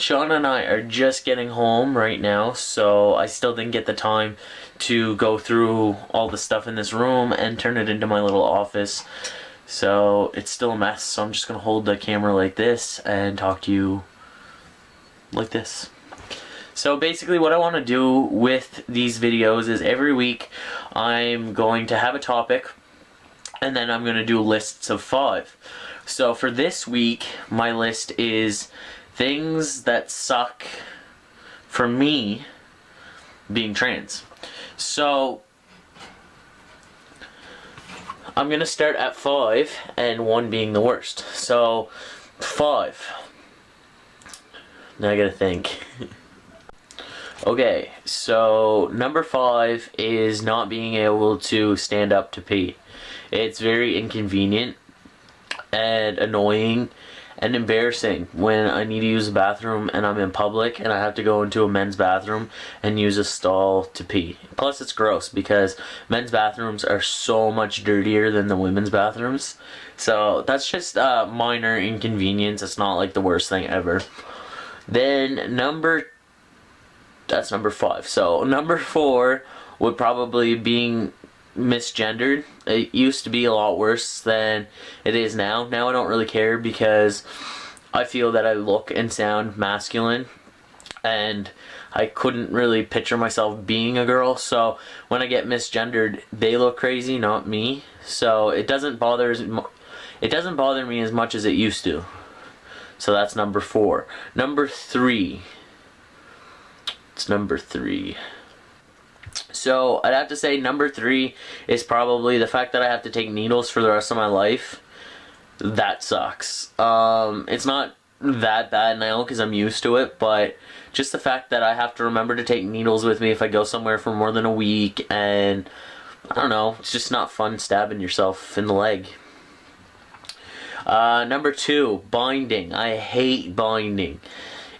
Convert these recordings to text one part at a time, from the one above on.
Shauna and I are just getting home right now, so I still didn't get the time to go through all the stuff in this room and turn it into my little office. So it's still a mess, so I'm just going to hold the camera like this and talk to you like this. So basically what I want to do with these videos is every week I'm going to have a topic and then I'm going to do lists of 5. So for this week, my list is things that suck for me being trans. So I'm going to start at 5 and 1 being the worst. So 5. Now I gotta think. Okay, so number 5 is not being able to stand up to pee. It's very inconvenient and annoying and embarrassing when I need to use a bathroom and I'm in public and I have to go into a men's bathroom and use a stall to pee. Plus it's gross because men's bathrooms are so much dirtier than the women's bathrooms. So that's just a minor inconvenience. It's not like the worst thing ever. Then that's number 5. So number 4 would probably being misgendered. It used to be a lot worse than it is now. Now I don't really care because I feel that I look and sound masculine and I couldn't really picture myself being a girl. So when I get misgendered, they look crazy, not me. So it doesn't bother me as much as it used to. So that's number 4. Number 3. It's number 3. So I'd have to say number 3 is probably the fact that I have to take needles for the rest of my life. That sucks. It's not that bad now because I'm used to it, but just the fact that I have to remember to take needles with me if I go somewhere for more than a week, and I don't know, it's just not fun stabbing yourself in the leg. Number 2, binding. I hate binding.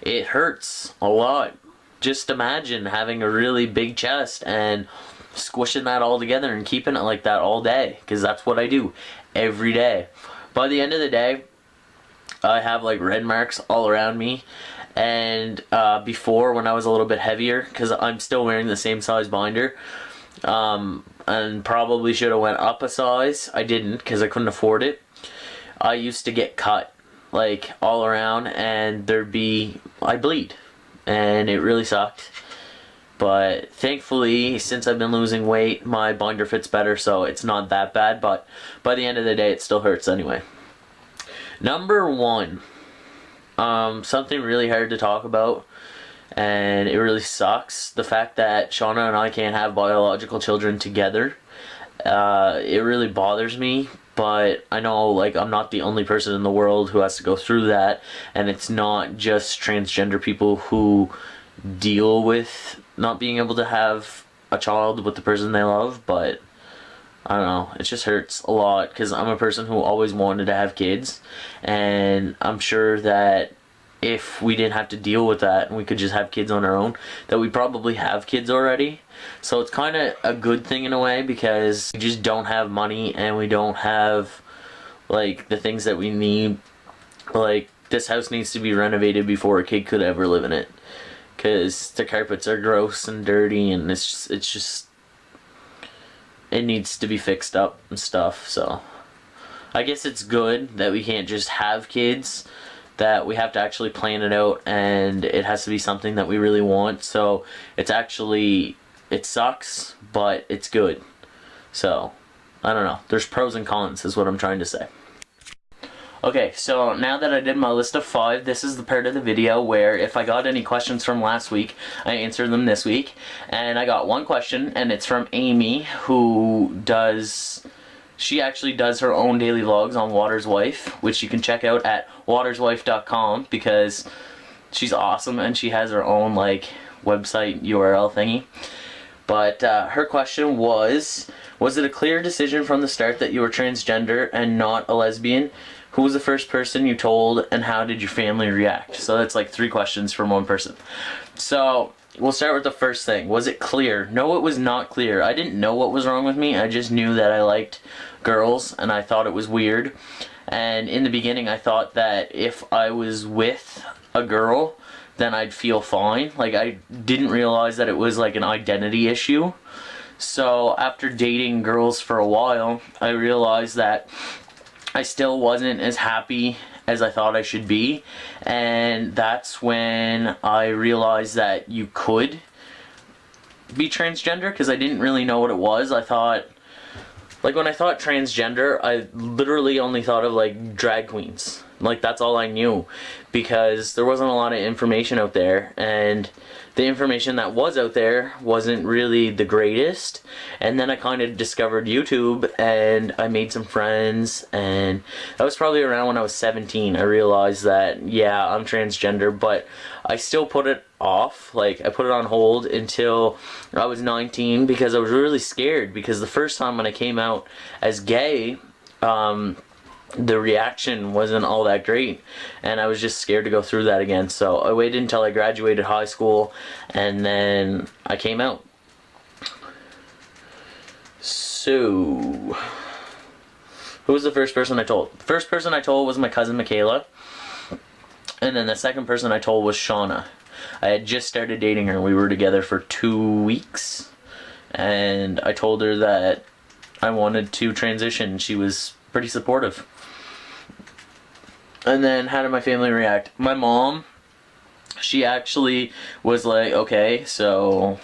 It hurts a lot. Just imagine having a really big chest and squishing that all together and keeping it like that all day, because that's what I do every day. By the end of the day, I have like red marks all around me, and before, when I was a little bit heavier, because I'm still wearing the same size binder, and probably should have went up a size. I didn't because I couldn't afford it. I used to get cut like all around, and I'd bleed. And it really sucked. But thankfully, since I've been losing weight, my binder fits better, so it's not that bad, but by the end of the day it still hurts anyway. Number 1, something really hard to talk about, and it really sucks. The fact that Shauna and I can't have biological children together. It really bothers me. But I know, like, I'm not the only person in the world who has to go through that, and it's not just transgender people who deal with not being able to have a child with the person they love, but I don't know, it just hurts a lot because I'm a person who always wanted to have kids, and I'm sure that if we didn't have to deal with that and we could just have kids on our own, that we probably have kids already. So it's kind of a good thing in a way because we just don't have money and we don't have like the things that we need. Like, this house needs to be renovated before a kid could ever live in it because the carpets are gross and dirty, and it needs to be fixed up and stuff. So I guess it's good that we can't just have kids, that we have to actually plan it out, and it has to be something that we really want. So it sucks, but it's good. So I don't know, there's pros and cons is what I'm trying to say. Okay, so now that I did my list of 5, this is the part of the video where if I got any questions from last week, I answer them this week. And I got one question, and it's from Amy, she actually does her own daily vlogs on Water's Wife, which you can check out at waterswife.com because she's awesome and she has her own like website URL thingy. But her question was it a clear decision from the start that you were transgender and not a lesbian? Who was the first person you told, and how did your family react? So that's like 3 questions from one person. So we'll start with the first thing. Was it clear? No, it was not clear. I didn't know what was wrong with me. I just knew that I liked girls and I thought it was weird. And in the beginning I thought that if I was with a girl, then I'd feel fine. Like, I didn't realize that it was like an identity issue. So after dating girls for a while, I realized that I still wasn't as happy as I thought I should be. And that's when I realized that you could be transgender, because I didn't really know what it was. I thought, like, when I thought transgender, I literally only thought of like drag queens. Like, that's all I knew, because there wasn't a lot of information out there, and the information that was out there wasn't really the greatest. And then I kind of discovered YouTube, and I made some friends, and that was probably around when I was 17. I realized that, yeah, I'm transgender, but I still put it off. Like, I put it on hold until I was 19, because I was really scared, because the first time when I came out as gay, the reaction wasn't all that great, and I was just scared to go through that again. So I waited until I graduated high school, and then I came out. So, who was the first person I told? The first person I told was my cousin Michaela, and then the second person I told was Shauna. I had just started dating her. We were together for 2 weeks, and I told her that I wanted to transition. She was pretty supportive. And then how did my family react? My mom, she actually was like, okay, so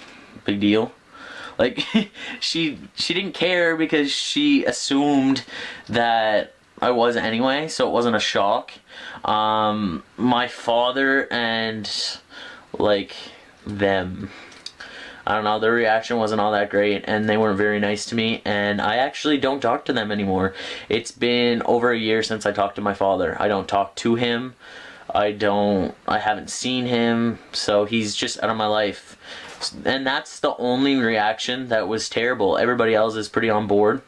big deal. Like, she didn't care, because she assumed that I was anyway, so it wasn't a shock. My father and like them, I don't know, their reaction wasn't all that great, and they weren't very nice to me, and I actually don't talk to them anymore. It's been over a year since I talked to my father. I don't talk to him. I haven't seen him, so he's just out of my life. And that's the only reaction that was terrible. Everybody else is pretty on board.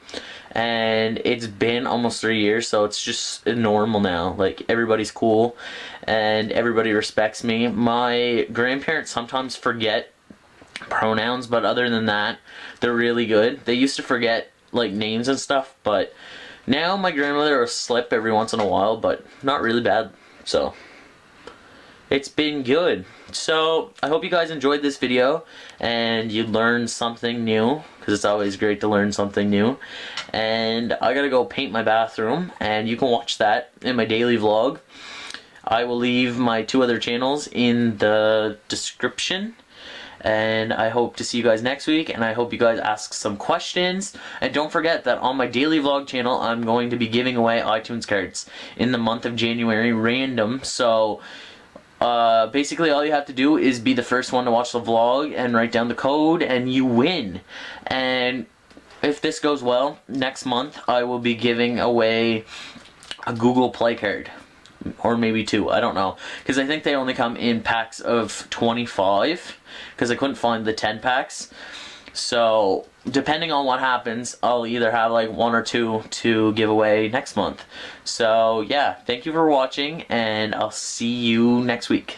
And it's been almost 3 years, so it's just normal now. Like, everybody's cool, and everybody respects me. My grandparents sometimes forget pronouns, but other than that, they're really good. They used to forget like names and stuff, but now my grandmother will slip every once in a while, but not really bad. So it's been good. So I hope you guys enjoyed this video and you learned something new, because it's always great to learn something new. And I gotta go paint my bathroom, and you can watch that in my daily vlog. I will leave my 2 other channels in the description. And I hope to see you guys next week, and I hope you guys ask some questions. And don't forget that on my daily vlog channel, I'm going to be giving away iTunes cards in the month of January, random. So basically all you have to do is be the first one to watch the vlog and write down the code, and you win. And if this goes well, next month I will be giving away a Google Play card. Or maybe 2, I don't know, because I think they only come in packs of 25, because I couldn't find the 10 packs. So depending on what happens, I'll either have like 1 or 2 to give away next month. So yeah, thank you for watching, and I'll see you next week.